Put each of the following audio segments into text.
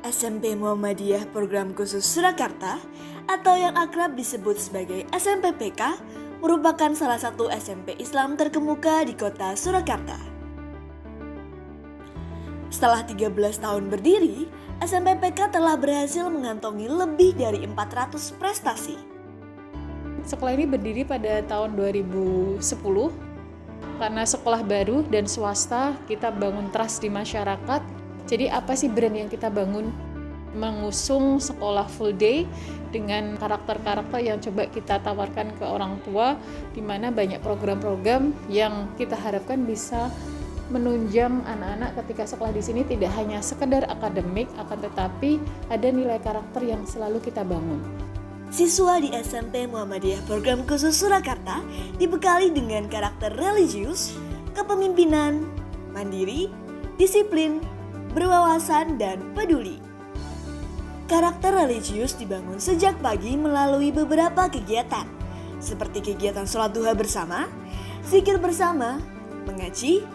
SMP Muhammadiyah Program Khusus Surakarta atau yang akrab disebut sebagai SMPPK merupakan salah satu SMP Islam terkemuka di kota Surakarta. Setelah 13 tahun berdiri, SMPPK telah berhasil mengantongi lebih dari 400 prestasi. Sekolah ini berdiri pada tahun 2010 karena sekolah baru dan swasta, kita bangun trust di masyarakat. Jadi apa sih brand yang kita bangun? Mengusung sekolah full day dengan karakter-karakter yang coba kita tawarkan ke orang tua, di mana banyak program-program yang kita harapkan bisa menunjang anak-anak ketika sekolah di sini tidak hanya sekedar akademik, akan tetapi ada nilai karakter yang selalu kita bangun. Siswa di SMP Muhammadiyah Program Khusus Surakarta dibekali dengan karakter religius, kepemimpinan, mandiri, disiplin, berwawasan, dan peduli. Karakter religius dibangun sejak pagi melalui beberapa kegiatan, seperti kegiatan sholat duha bersama, zikir bersama, mengaji,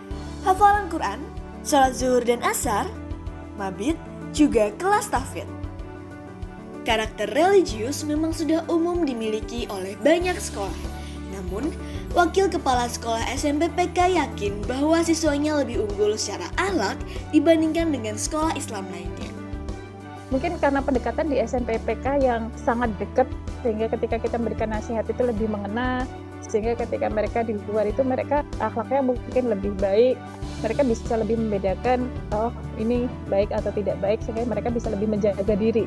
hafalan Quran, sholat zuhur dan asar, mabit, juga kelas tahfidz. Karakter religius memang sudah umum dimiliki oleh banyak sekolah. Namun, Wakil Kepala Sekolah SMPPK yakin bahwa siswanya lebih unggul secara akhlak dibandingkan dengan sekolah Islam lainnya. Mungkin karena pendekatan di SMPPK yang sangat dekat, sehingga ketika kita memberikan nasihat itu lebih mengena, sehingga ketika mereka di luar itu mereka akhlaknya mungkin lebih baik, mereka bisa lebih membedakan, oh ini baik atau tidak baik, sehingga mereka bisa lebih menjaga diri.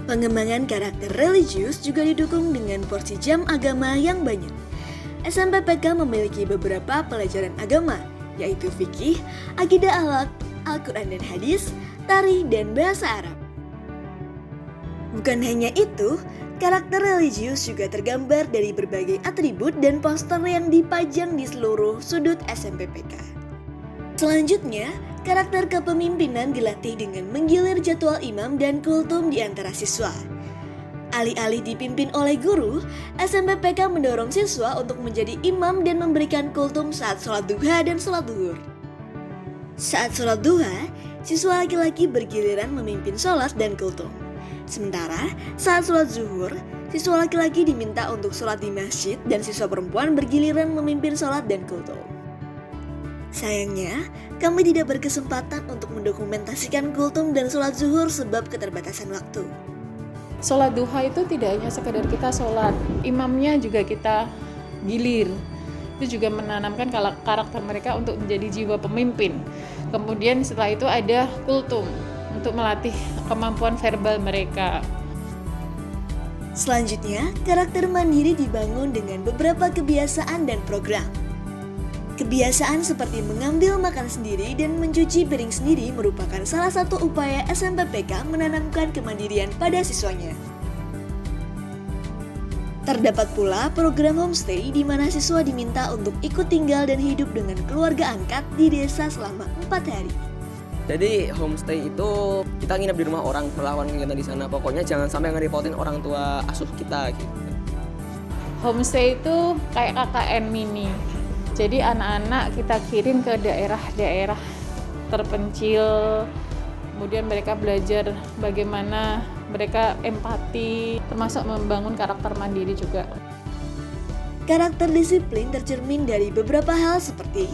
Pengembangan karakter religius juga didukung dengan porsi jam agama yang banyak. SMPPK memiliki beberapa pelajaran agama, yaitu fikih, akidah akhlak, Al-Quran dan hadis, tarikh, dan bahasa Arab. Bukan hanya itu, karakter religius juga tergambar dari berbagai atribut dan poster yang dipajang di seluruh sudut SMPPK. Selanjutnya, karakter kepemimpinan dilatih dengan menggilir jadwal imam dan kultum di antara siswa. Alih-alih dipimpin oleh guru, SMPPK mendorong siswa untuk menjadi imam dan memberikan kultum saat sholat duha dan sholat zuhur. Saat sholat duha, siswa laki-laki bergiliran memimpin sholat dan kultum. Sementara saat sholat zuhur, siswa laki-laki diminta untuk sholat di masjid dan siswa perempuan bergiliran memimpin sholat dan kultum. Sayangnya, kami tidak berkesempatan untuk mendokumentasikan kultum dan sholat zuhur sebab keterbatasan waktu. Sholat duha itu tidak hanya sekedar kita sholat, imamnya juga kita gilir. Itu juga menanamkan karakter mereka untuk menjadi jiwa pemimpin. Kemudian setelah itu ada kultum untuk melatih kemampuan verbal mereka. Selanjutnya, karakter mandiri dibangun dengan beberapa kebiasaan dan program. Kebiasaan seperti mengambil makan sendiri dan mencuci piring sendiri merupakan salah satu upaya SMPPK menanamkan kemandirian pada siswanya. Terdapat pula program homestay di mana siswa diminta untuk ikut tinggal dan hidup dengan keluarga angkat di desa selama 4 hari. Jadi homestay itu kita nginep di rumah orang, melakukan kegiatan di sana. Pokoknya jangan sampai ngerepotin orang tua asuh kita gitu. Homestay itu kayak KKN mini. Jadi anak-anak kita kirim ke daerah-daerah terpencil, kemudian mereka belajar bagaimana mereka empati, termasuk membangun karakter mandiri juga. Karakter disiplin tercermin dari beberapa hal seperti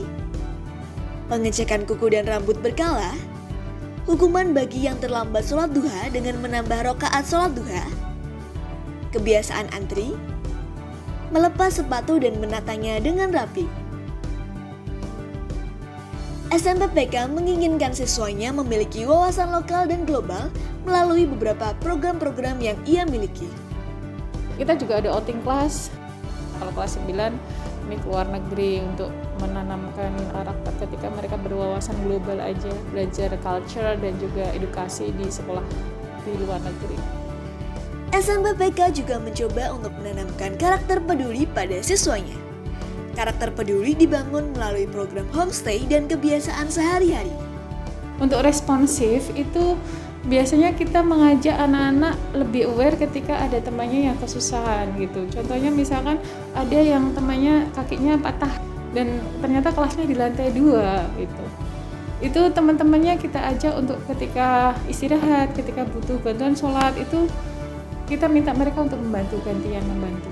pengecekan kuku dan rambut berkala, hukuman bagi yang terlambat sholat duha dengan menambah rakaat sholat duha, kebiasaan antri, melepas sepatu dan menatanya dengan rapi. SMPPK menginginkan siswanya memiliki wawasan lokal dan global melalui beberapa program-program yang ia miliki. Kita juga ada outing class. Kalau kelas 9 ini ke luar negeri untuk menanamkan karakter ketika mereka berwawasan global aja, belajar culture dan juga edukasi di sekolah di luar negeri. SMPPK juga mencoba untuk menanamkan karakter peduli pada siswanya. Karakter peduli dibangun melalui program homestay dan kebiasaan sehari-hari. Untuk responsif itu biasanya kita mengajak anak-anak lebih aware ketika ada temannya yang kesusahan gitu. Contohnya misalkan ada yang temannya kakinya patah dan ternyata kelasnya di lantai 2 gitu. Itu teman-temannya kita ajak untuk ketika istirahat, ketika butuh bantuan sholat, itu kita minta mereka untuk membantu, gantian membantu.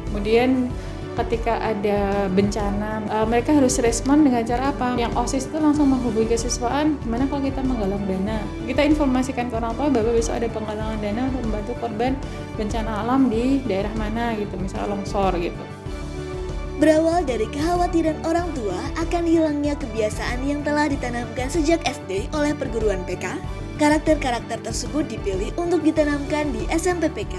Kemudian ketika ada bencana, mereka harus respon dengan cara apa? Yang OSIS itu langsung menghubungi kesiswaan, gimana kalau kita menggalang dana? Kita informasikan ke orang tua bahwa besok ada penggalangan dana untuk membantu korban bencana alam di daerah mana gitu, misalnya longsor gitu. Berawal dari kekhawatiran orang tua akan hilangnya kebiasaan yang telah ditanamkan sejak SD oleh perguruan PK, karakter-karakter tersebut dipilih untuk ditanamkan di SMP PK.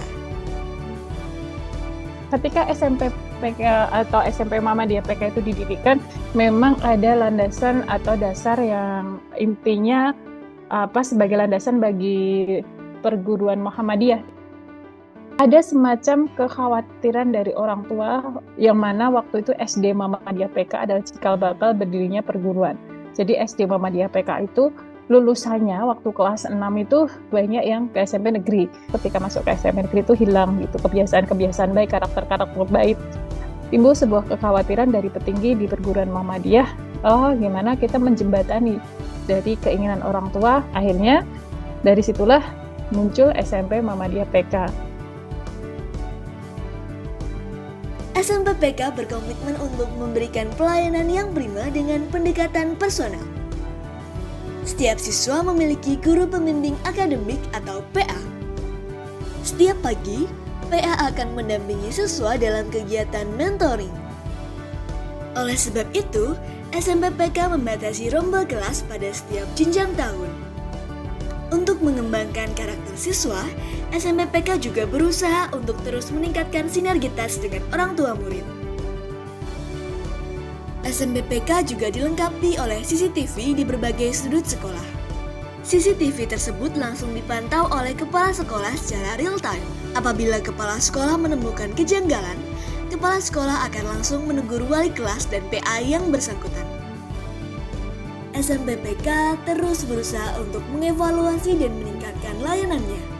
Ketika SMP PK atau SMP Muhammadiyah PK itu didirikan, memang ada landasan atau dasar yang intinya sebagai landasan bagi perguruan Muhammadiyah. Ada semacam kekhawatiran dari orang tua yang mana waktu itu SD Muhammadiyah PK adalah cikal bakal berdirinya perguruan. Jadi SD Muhammadiyah PK itu lulusannya waktu kelas 6 itu banyak yang ke SMP negeri. Ketika masuk ke SMP negeri itu hilang gitu kebiasaan-kebiasaan baik, karakter-karakter baik. Timbul sebuah kekhawatiran dari petinggi di perguruan Muhammadiyah, gimana kita menjembatani dari keinginan orang tua. Akhirnya dari situlah muncul SMP Muhammadiyah PK. SMP PK berkomitmen untuk memberikan pelayanan yang prima dengan pendekatan personal. Setiap siswa memiliki guru pembimbing akademik atau PA. Setiap pagi, PA akan mendampingi siswa dalam kegiatan mentoring. Oleh sebab itu, SMP PK membatasi rombel kelas pada setiap jenjang tahun. Untuk mengembangkan karakter siswa, SMP PK juga berusaha untuk terus meningkatkan sinergitas dengan orang tua murid. SMP PK juga dilengkapi oleh CCTV di berbagai sudut sekolah. CCTV tersebut langsung dipantau oleh kepala sekolah secara real time. Apabila kepala sekolah menemukan kejanggalan, kepala sekolah akan langsung menegur wali kelas dan PA yang bersangkutan. SMP PK terus berusaha untuk mengevaluasi dan meningkatkan layanannya.